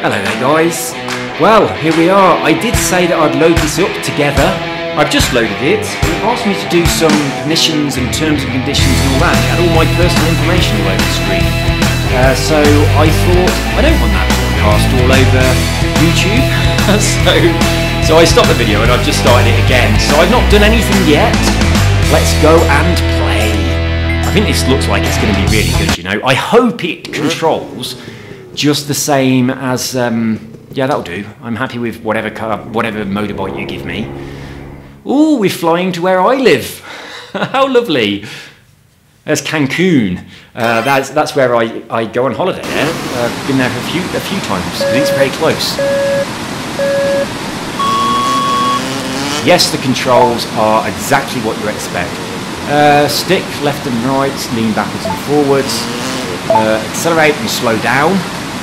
Hello there guys. Well, here we are. I did say that I'd load this up together. I've just loaded it. It asked me to do some permissions and terms and conditions and all that. It had all my personal information all over the screen. So I thought, I don't want that broadcast all over YouTube. so I stopped the video and I've just started it again. So I've not done anything yet. Let's go and play. I think this looks like it's going to be really good, you know. I hope it controls just the same as, yeah, that'll do. I'm happy with whatever car, whatever motorbike you give me. Ooh, we're flying to where I live. How lovely. There's Cancun. That's where I go on holiday there. I've been there a few times because it's very close. Yes, the controls are exactly what you expect. Stick left and right, lean backwards and forwards, accelerate and slow down.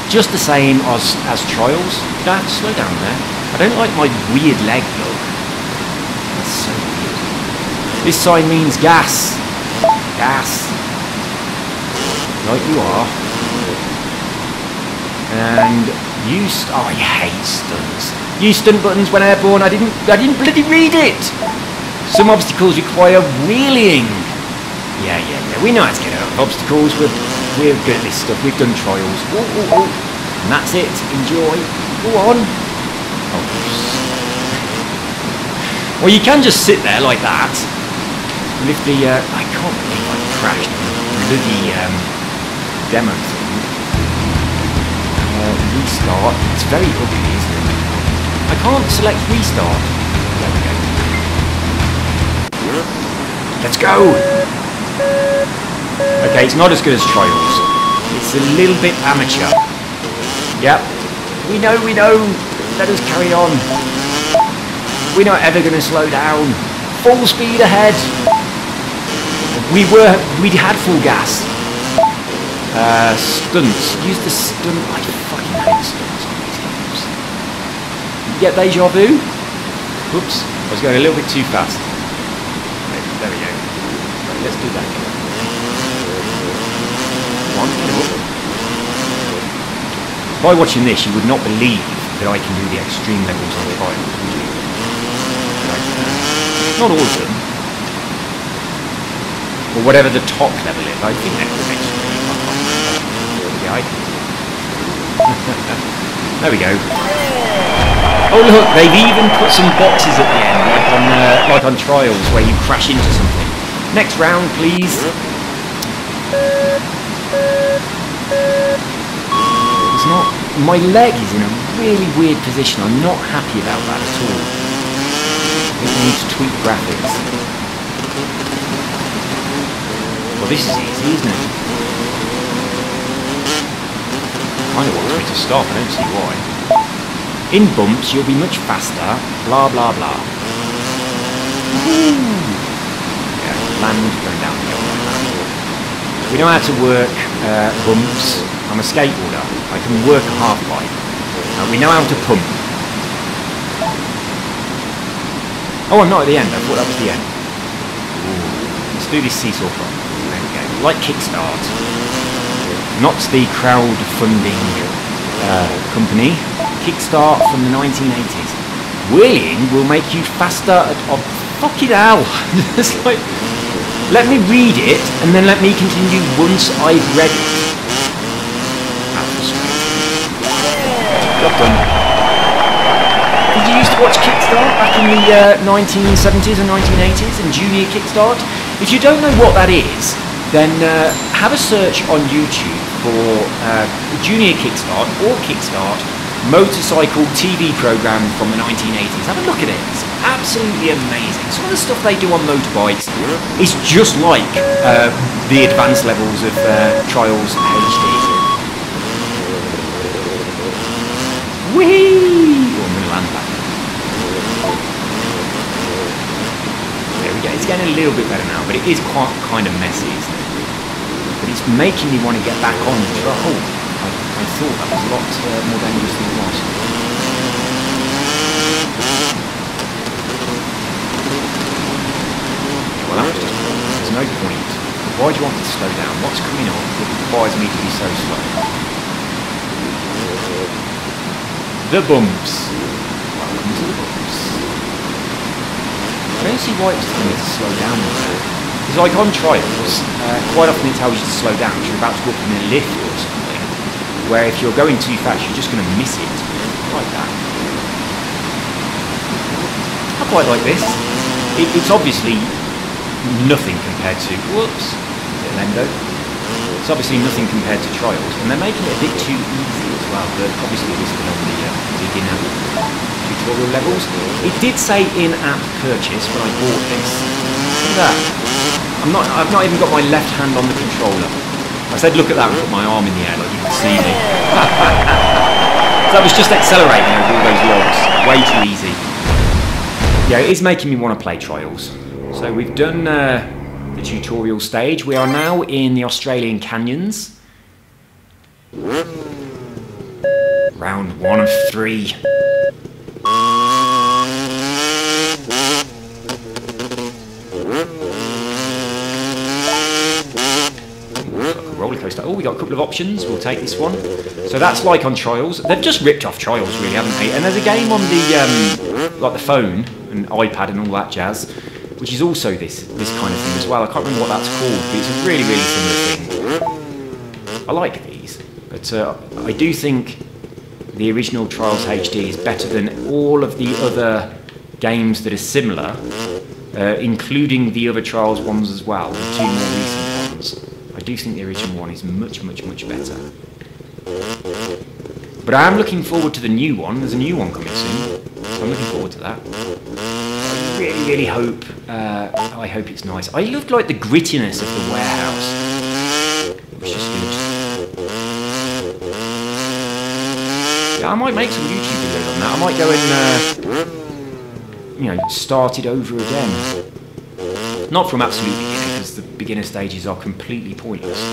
Just the same as Trials. You don't have to slow down there. I don't like my weird leg look. That's so weird. This sign means gas. Gas. Like you are. And use... Oh, I hate stunts. Use stunt buttons when airborne. I didn't bloody read it. Some obstacles require wheeling. Yeah. We know how to get out of obstacles. We're good at this stuff. We've done Trials. Ooh. And that's it. Enjoy. Go on. Oh. Well, you can just sit there like that. And if the... I can't believe I crashed the bloody demo thing. Restart. It's very ugly, isn't it? I can't select restart. There we go. Let's go! Okay, it's not as good as Trials. It's a little bit amateur. Yep. We know. Let us carry on. We're not ever going to slow down. Full speed ahead. We had full gas. Stunts. Use the stunt. I fucking hate stunts on these games. You get deja vu? Oops. I was going a little bit too fast. There we go. Right, let's do that again. By watching this, you would not believe that I can do the extreme levels on Trials, would you? Not all of them. Or whatever the top level is. I think they're called extreme. Yeah, there we go. Oh look, they've even put some boxes at the end, like on Trials, where you crash into something. Next round, please. It's not. My leg is in a really weird position. I'm not happy about that at all. I think I need to tweak graphics. Well, this is easy, isn't it? Kind of wants me to stop. I don't see why. In bumps, you'll be much faster. Blah blah blah. Yeah, land going down the hill. We know how to work bumps. I'm a skateboarder. I can work a half-pipe. We know how to pump. Oh, I'm not at the end. I thought that was the end. Ooh. Let's do this seesaw front. There we go. Like Kickstart. Not the crowdfunding company. Kickstart from the 1980s. Wheeling will make you faster at... Oh, fucking hell. It's like... Let me read it, and then let me continue once I've read it. Job done. Did you used to watch Kickstart back in the 1970s and 1980s and Junior Kickstart? If you don't know what that is, then have a search on YouTube for Junior Kickstart or Kickstart motorcycle TV program from the 1980s. Have a look at it. It's absolutely amazing. Some of the stuff they do on motorbikes is just like the advanced levels of Trials HD. Whee! Oh, I'm going to land back. There we go. It's getting a little bit better now, but it is quite kind of messy, isn't it? But it's making me want to get back on the trail. I thought that was a lot more dangerous than it was. Well, that was just wrong. There's no point. Why do you want me to slow down? What's coming on that requires me to be so slow? The bumps. Welcome to the bumps. I don't see why it's telling me to slow down there. Because like on trials, quite often it tells you to slow down because you're about to go up in a lift or something. Where if you're going too fast, you're just going to miss it. Like that. I quite like this. It's obviously nothing compared to... Whoops. Bit of endo. It's obviously nothing compared to trials, and they're making it a bit too easy as well, but obviously this is on the beginner tutorial levels. It did say in-app purchase when I bought this. Look at that. I've not even got my left hand on the controller. I said look at that and put my arm in the air like you can see me. So I was just accelerating over all those logs. Way too easy. Yeah, it is making me want to play trials. So we've done the tutorial stage. We are now in the Australian canyons. Round 1 of 3. Roller coaster. Oh, we got a couple of options. We'll take this one. So that's like on trials. They've just ripped off trials, really, haven't they? And there's a game on the like the phone and iPad and all that jazz, which is also this kind of thing as well. I can't remember what that's called, but it's a really, really similar thing. I like these, but I do think the original Trials HD is better than all of the other games that are similar, including the other Trials ones as well, the 2 more recent ones. I do think the original one is much, much, much better. But I am looking forward to the new one. There's a new one coming soon, so I'm looking forward to that. I really, really hope. I hope it's nice. I loved like the grittiness of the warehouse. It was just good. Yeah, I might make some YouTube videos on that. I might go and you know, start it over again. Not from absolute beginning, because the beginner stages are completely pointless. It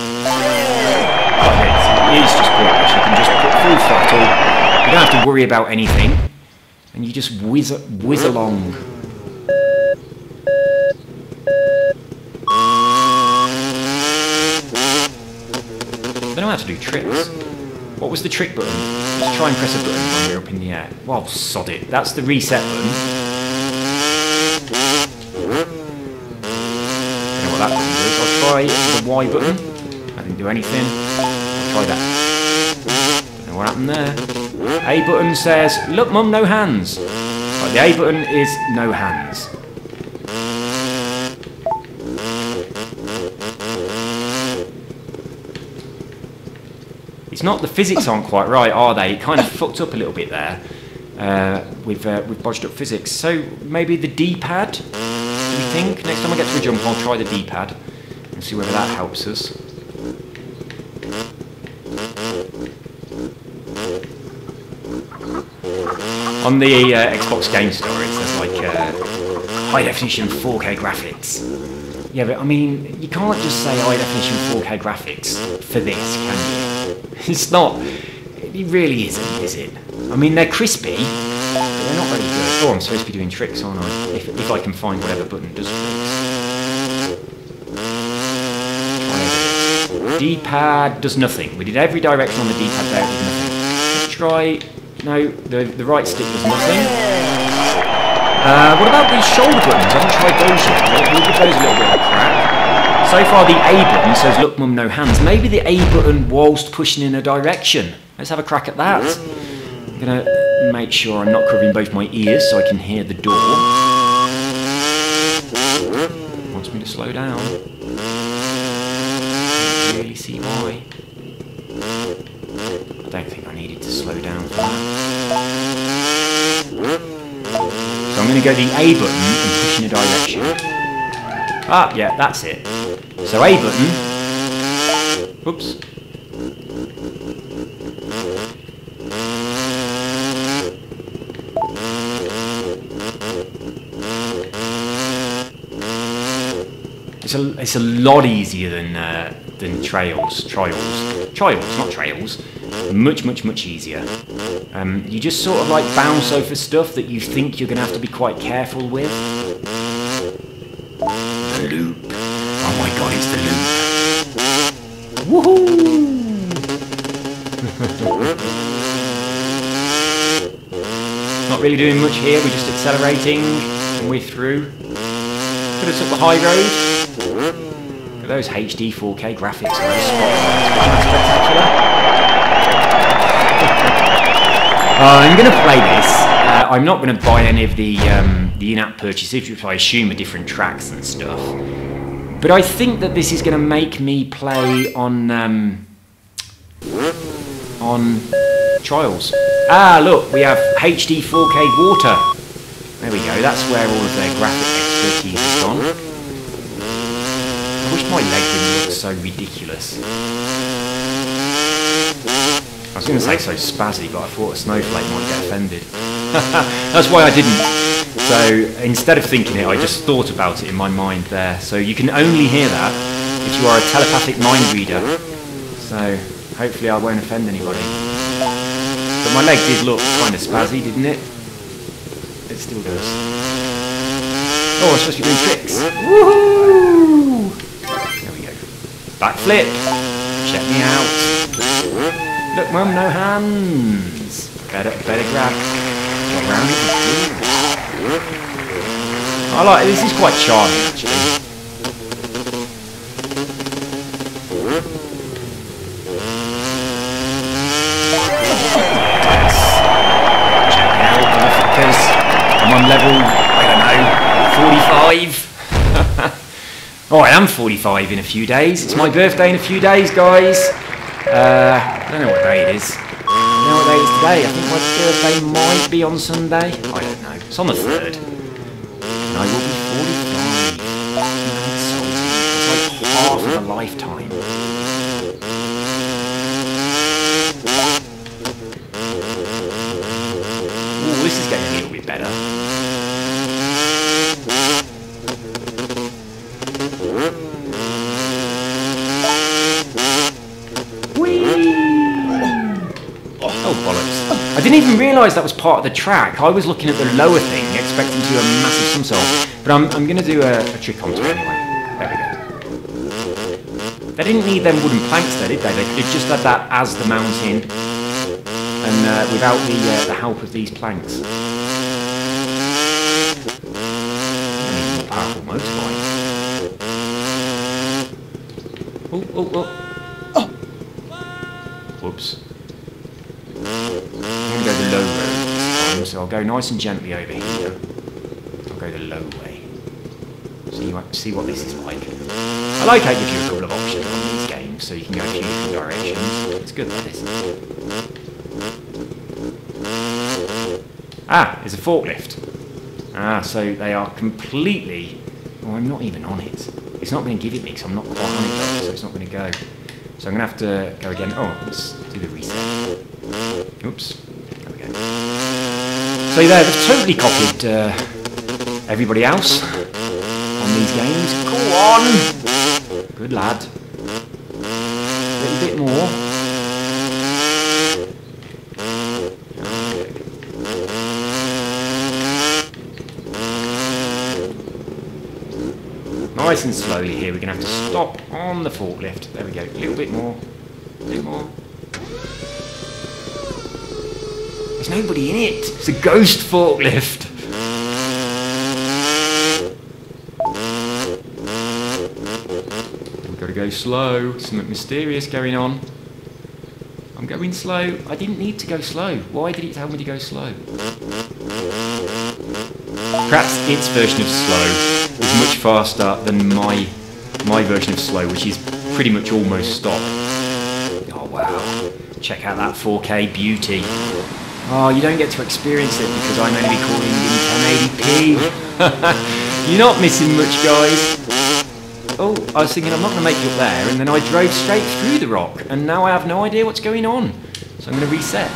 is just pointless. You can just put full throttle. You don't have to worry about anything, and you just whiz along. I don't know how to do tricks. What was the trick button? Let's try and press a button when we're up in the air. Well, sod it. That's the reset button. Don't know what that button does. I'll try the Y button. That didn't do anything. I'll try that. Don't know what happened there. A button says, look mum, no hands. Right, the A button is no hands. It's not, the physics aren't quite right, are they? It kind of fucked up a little bit there with bodged up physics. So maybe the D-pad, do you think? Next time I get to a jump, I'll try the D-pad and see whether that helps us. On the Xbox Game Store, it says like high definition 4K graphics. Yeah, but I mean, you can't just say high definition 4K graphics for this, can you? It's not. It really isn't, is it? I mean, they're crispy, but they're not very good. Oh, I'm supposed to be doing tricks, aren't I? If I can find whatever button does tricks. D-pad does nothing. We did every direction on the D-pad there, it did nothing. Let's try. No, the right stick does nothing. What about these shoulder buttons? I haven't tried those yet. We'll give those a little bit of a crack. So far the A button says look mum, no hands. Maybe the A button whilst pushing in a direction. Let's have a crack at that. I'm going to make sure I'm not covering both my ears so I can hear the door. Wants me to slow down. Can't really see why. I don't think I needed to slow down for that. So I'm going to go the A button and push in a direction. Ah, yeah, that's it. So A button. Whoops. It's a lot easier than trials, not trails. Much, much, much easier. You just sort of like bounce over stuff that you think you're going to have to be quite careful with. The loop. Oh my god, it's the loop. Woohoo! Not really doing much here, we're just accelerating and we're through. Put us up the high road. Look at those HD 4K graphics on those spots. Spectacular. I'm going to play this. I'm not going to buy any of the in-app purchases, which I assume are different tracks and stuff. But I think that this is going to make me play on Trials. Ah, look, we have HD 4K water. There we go, that's where all of their graphic expertise has gone. I wish my leg didn't look so ridiculous. I was going to say so spazzy, but I thought a snowflake might get offended. That's why I didn't. So instead of thinking it, I just thought about it in my mind there. So you can only hear that if you are a telepathic mind reader. So hopefully I won't offend anybody. But my leg did look kind of spazzy, didn't it? It still does. Oh, I'm supposed to be doing tricks. Woohoo! There we go. Backflip. Check me out. Look, Mum, no hands. Better grab. Get around it. I like it. This is quite charming, actually. Because I'm on level, I don't know, 45. Oh, I am 45 in a few days. It's my birthday in a few days, guys. I don't know what day it is. I don't know what day it is today. I think my birthday might be on Sunday. I don't know. It's on the 3rd. And I will be 45. It's like half of a lifetime. Ooh, this is getting a little bit better. Oh, bollocks. I didn't even realise that was part of the track. I was looking at the lower thing, expecting to do a massive somersault. But I'm going to do a trick onto it anyway. There we go. They didn't need them wooden planks there, did they? They just had that as the mountain. And without the help of these planks. I need a more powerful motorbike. Oh. Whoops. I'm going to go the low road this time, so I'll go nice and gently over here. I'll go the low way. See what this is like. I like how it gives you a couple of options on these games, so you can go a few different directions. It's good, that is. Ah, it's a forklift. Ah, so they are completely... Oh, I'm not even on it. It's not going to give it me because I'm not quite on it though, so it's not going to go. So I'm going to have to go again. Oh, let's do the reset. Oops. There we go. So there, they've totally copied everybody else on these games. Go on! Good lad. A little bit more. Nice and slowly here, we're going to have to stop on the forklift. There we go, a little bit more. A bit more. There's nobody in it. It's a ghost forklift. We've got to go slow. Something mysterious going on. I'm going slow. I didn't need to go slow. Why did it tell me to go slow? Perhaps its version of slow is much faster than my version of slow, which is pretty much almost stop. Oh wow. Check out that 4K beauty. Oh, you don't get to experience it because I'm only recording in 1080p. You're not missing much, guys. Oh, I was thinking I'm not going to make it up there, and then I drove straight through the rock, and now I have no idea what's going on. So I'm going to reset.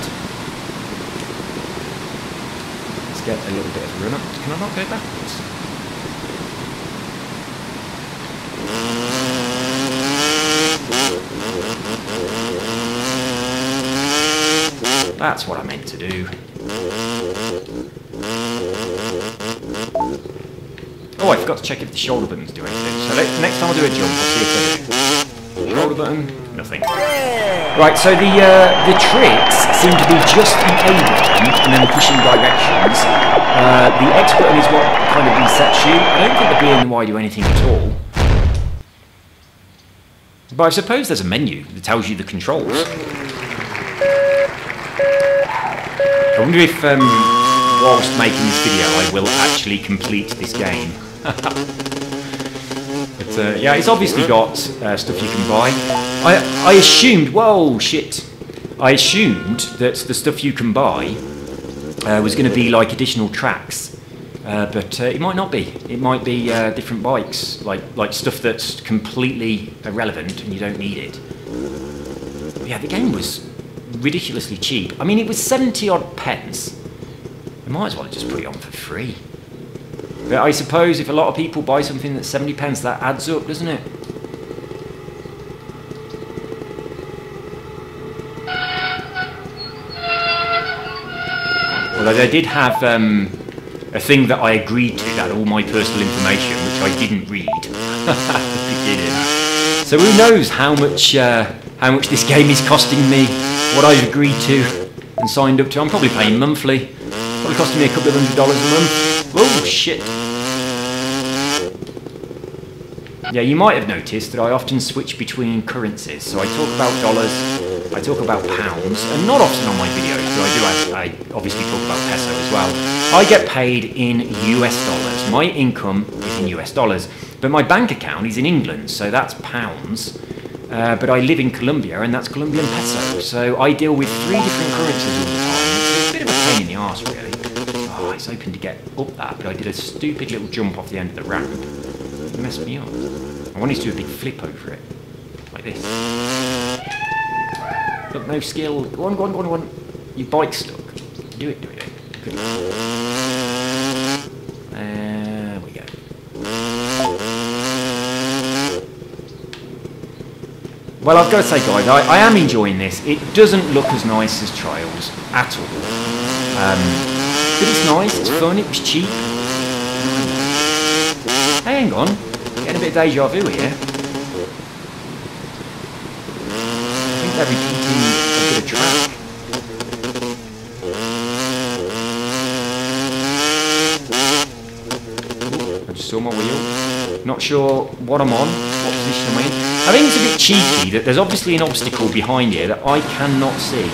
Let's get a little bit of a run up. Can I not go backwards? That's what I meant to do. Oh, I forgot to check if the shoulder buttons do anything. So next time I do a jump, I'll see if they do. Shoulder button, nothing. Right, so the tricks seem to be just the A button and then pushing directions. The X button is what kind of resets you. I don't think the B and the Y do anything at all. But I suppose there's a menu that tells you the controls. I wonder if, whilst making this video, I will actually complete this game. But yeah, it's obviously got stuff you can buy. I assumed, whoa, shit. I assumed that the stuff you can buy was going to be like additional tracks. But it might not be. It might be different bikes, like stuff that's completely irrelevant and you don't need it. But yeah, the game was ridiculously cheap. I mean, it was 70 odd pence. I might as well just put it on for free. But I suppose if a lot of people buy something that's 70 pence, that adds up, doesn't it? Although they did have a thing that I agreed to, that all my personal information, which I didn't read at the beginning. So who knows how much this game is costing me, what I've agreed to and signed up to. I'm probably paying monthly. Probably costing me a couple of $100 a month. Oh shit. Yeah, you might have noticed that I often switch between currencies. So I talk about dollars, I talk about pounds, and not often on my videos, but I obviously talk about peso as well. I get paid in US dollars. My income is in US dollars, but my bank account is in England, so that's pounds. But I live in Colombia, and that's Colombian peso. So I deal with 3 different currencies all the time. It's a bit of a pain in the arse, really. Oh, I was hoping to get up that, but I did a stupid little jump off the end of the ramp. It messed me up. I wanted to do a big flip over it, like this. Look, no skill. Go on, go on, go on, go on. Your bike's stuck. Do it, do it, do it. Good. There we go. Well, I've got to say, guys, I am enjoying this. It doesn't look as nice as Trials at all. But it's nice, it's fun, it was cheap. Hey, hang on. Getting a bit of deja vu here. I think they're repeating a bit of track. I just saw my wheel. Not sure what I'm on, what position I'm in. I think it's a bit cheeky that there's obviously an obstacle behind here that I cannot see.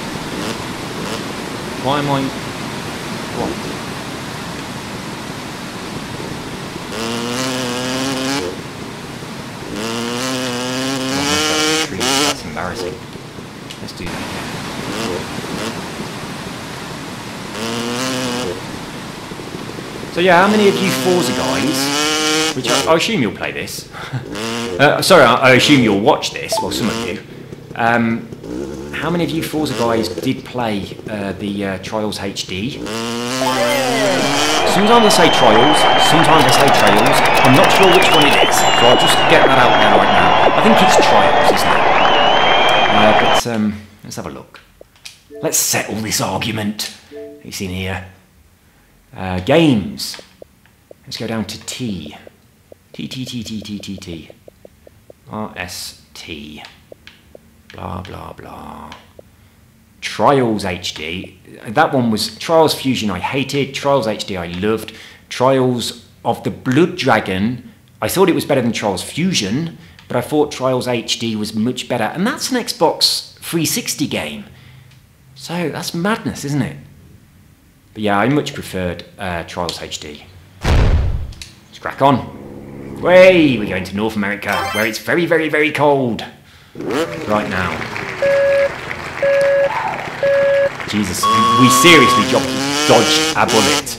Why am I... What? That's embarrassing. Let's do that again. So yeah, how many of you Forza guys, which I assume you'll play this, sorry, I assume you'll watch this, well some of you, how many of you Forza guys did play the Trials HD? Sometimes I say Trials, sometimes I say Trails. I'm not sure which one it is, so I'll just get that out there right now. I think it's Trials, isn't it? But let's have a look. Let's settle this argument. It's in here. Games. Let's go down to T. T. RST. Blah, blah, blah. Trials HD. That one was Trials Fusion I hated. Trials HD I loved. Trials of the Blood Dragon. I thought it was better than Trials Fusion, but I thought Trials HD was much better. And that's an Xbox 360 game. So that's madness, isn't it? But yeah, I much preferred Trials HD. Let's crack on. Way, we're going to North America, where it's very, very, very cold right now. Jesus, we seriously dodged a bullet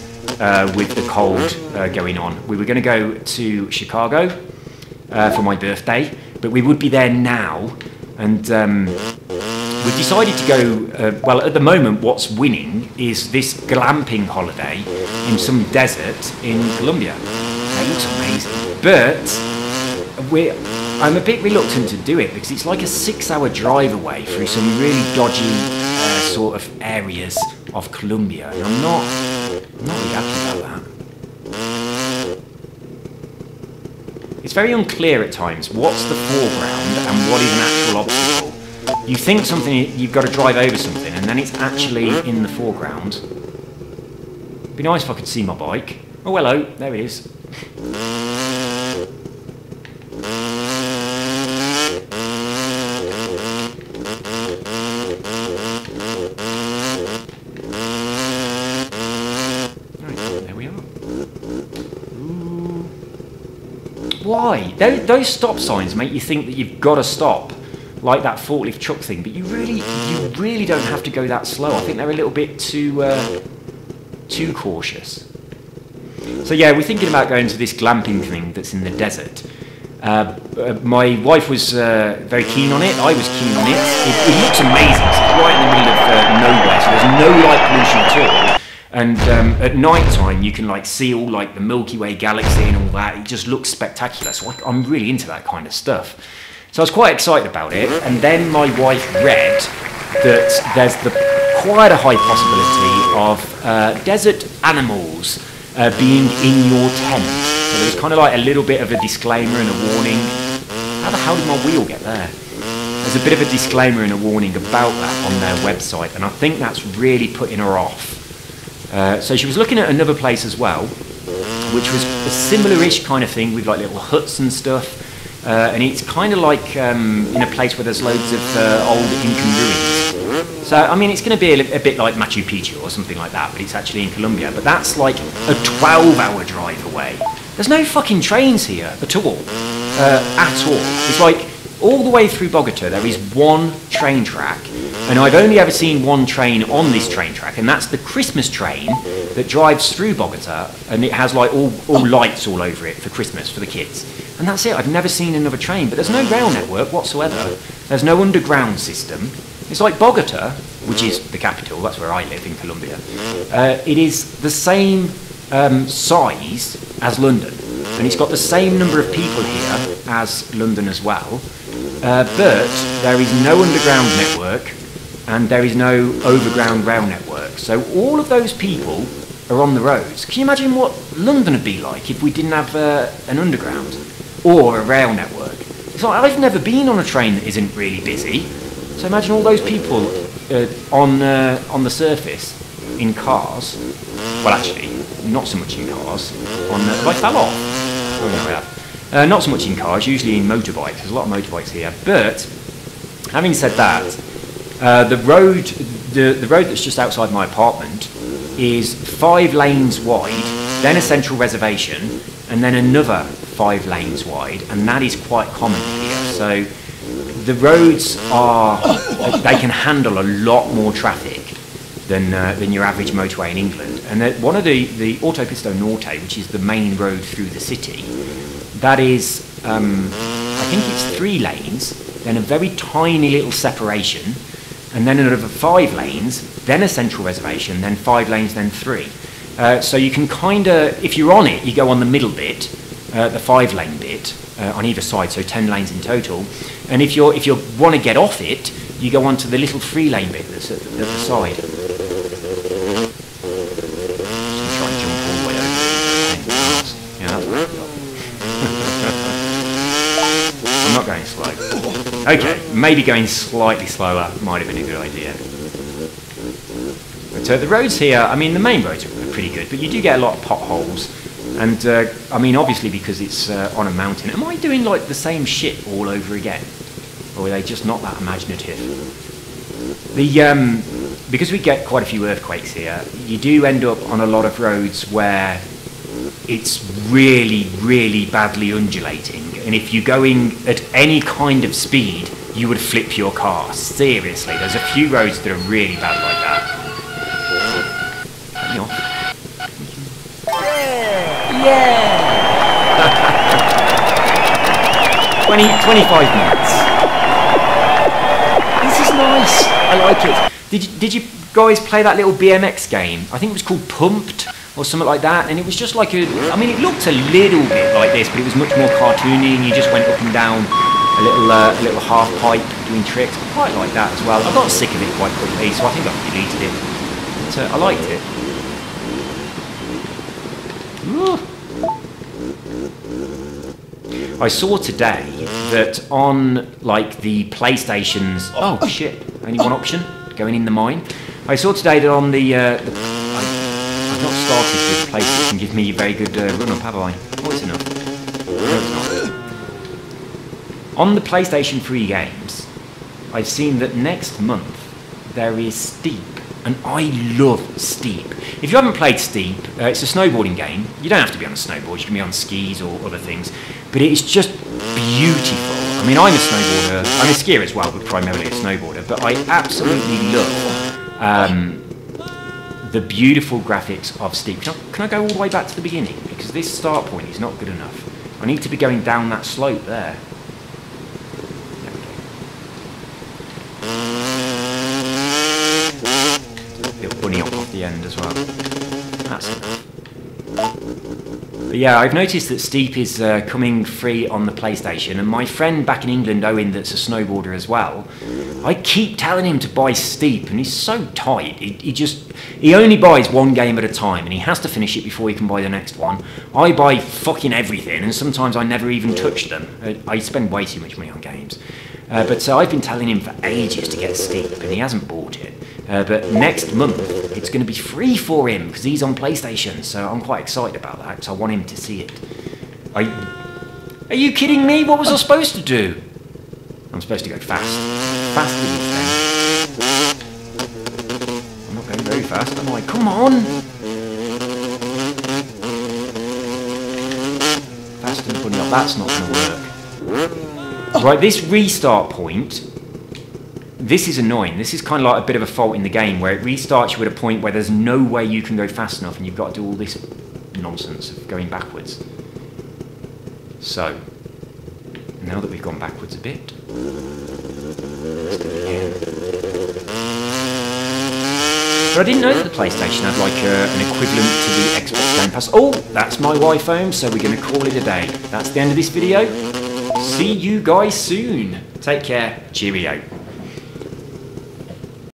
with the cold going on. We were going to go to Chicago for my birthday, but we would be there now, and we've decided to go, well, at the moment what's winning is this glamping holiday in some desert in Colombia. It looks amazing, but I'm a bit reluctant to do it because it's like a 6-hour drive away through some really dodgy sort of areas of Colombia, and I'm not really happy about that. It's very unclear at times what's the foreground and what is an actual obstacle. you think something, you've got to drive over something, and then it's actually in the foreground. It'd be nice if I could see my bike. Oh, hello, there it is. Right, there we are. Ooh. Why? Those stop signs make you think that you've got to stop, like that forklift truck thing, but you really don't have to go that slow. I think they're a little bit too cautious. So yeah, we're thinking about going to this glamping thing that's in the desert. My wife was very keen on it. I was keen on it. It looks amazing. So it's right in the middle of nowhere, so there's no light pollution at all. And at night time, you can like see all like the Milky Way galaxy and all that. It just looks spectacular. So I'm really into that kind of stuff. So I was quite excited about it. And then my wife read that there's quite a high possibility of desert animals being in your tent. So there's kind of like a little bit of a disclaimer and a warning. How the hell did my wheel get there? There's a bit of a disclaimer and a warning about that on their website, and I think that's really putting her off. So she was looking at another place as well, which was a similar-ish kind of thing with like little huts and stuff. And it's kind of like in a place where there's loads of old Incan ruins. So, I mean, it's going to be a bit like Machu Picchu or something like that, but it's actually in Colombia. But that's like a 12-hour drive away. There's no fucking trains here at all. It's like all the way through Bogota, there is one train track. And I've only ever seen one train on this train track, and that's the Christmas train that drives through Bogota, and it has like all lights all over it for Christmas for the kids. And that's it. I've never seen another train, but there's no rail network whatsoever. There's no underground system. It's like Bogota, which is the capital, that's where I live in Colombia. It is the same size as London, and it's got the same number of people here as London as well. But there is no underground network, and there is no overground rail network. So all of those people are on the roads. Can you imagine what London would be like if we didn't have an underground or a rail network? It's like, I've never been on a train that isn't really busy. So imagine all those people on the surface in cars. Well, actually, not so much in cars. I fell off. Oh, no, I have. Not so much in cars, usually in motorbikes. There's a lot of motorbikes here. But having said that, the road that's just outside my apartment is 5 lanes wide, then a central reservation, and then another 5 lanes wide, and that is quite common here. So the roads they can handle a lot more traffic than your average motorway in England. And one of the Autopista Norte, which is the main road through the city, that is, I think it's 3 lanes, then a very tiny little separation, and then another 5 lanes, then a central reservation, then 5 lanes, then 3. So you can kind of, if you're on it, you go on the middle bit, the 5-lane bit, on either side, so 10 lanes in total. And if you want to get off it, you go onto the little 3-lane bit that's at the side. Just try and jump all the way over. Yeah, that's what I've got. I'm not going slow. Okay, maybe going slightly slower might have been a good idea. But the roads here, I mean, the main roads are pretty good, but you do get a lot of potholes. And, I mean, obviously because it's on a mountain. Am I doing, like, the same shit all over again? Or are they just not that imaginative? Because we get quite a few earthquakes here, you do end up on a lot of roads where it's really, really badly undulating. And if you're going at any kind of speed, you would flip your car. Seriously, there's a few roads that are really bad like that. Cut me off. Yeah! 25 minutes. This is nice. I like it. Did you guys play that little BMX game? I think it was called Pumped or something like that, and it was just like I mean, it looked a little bit like this, but it was much more cartoony, and you just went up and down a little half pipe doing tricks. I quite like that as well. I got sick of it quite quickly, so I think I've deleted it. But, I liked it. Ooh. I saw today that on like the PlayStation's... Oh shit, only one option, going in the mine. I saw today that on the... I've not started with PlayStation, give me a very good run-up, have I? Oh, it's enough. No, it's not. On the PlayStation 3 games, I've seen that next month there is Steep, and I love Steep. If you haven't played Steep, it's a snowboarding game. You don't have to be on a snowboard, you can be on skis or other things, but it is just beautiful. I mean, I'm a snowboarder, I'm a skier as well, but primarily a snowboarder, but I absolutely love the beautiful graphics of Steep. Can I go all the way back to the beginning? Because this start point is not good enough. I need to be going down that slope there. Little bunny up off the end as well. That's enough. But yeah, I've noticed that Steep is coming free on the PlayStation, and my friend back in England, Owen, that's a snowboarder as well, I keep telling him to buy Steep, and he's so tight. He only buys one game at a time, and he has to finish it before he can buy the next one. I buy fucking everything, and sometimes I never even touch them. I spend way too much money on games. But I've been telling him for ages to get Steep, and he hasn't bought it. But next month, it's going to be free for him, because he's on PlayStation, so I'm quite excited about that, because I want him to see it. Are you kidding me? What was I supposed to do? I'm supposed to go fast. Faster this thing. I'm not going very fast, am I? Come on! Fast and bunny up, that's not going to work. Right, this restart point, this is annoying. This is kind of like a bit of a fault in the game, where it restarts you at a point where there's no way you can go fast enough, and you've got to do all this nonsense of going backwards. So, now that we've gone backwards a bit, let's do it again. But I didn't know that the PlayStation had like an equivalent to the Xbox Game Pass. Oh, that's my Wi-Fi, so we're going to call it a day. That's the end of this video. See you guys soon. Take care. Cheerio.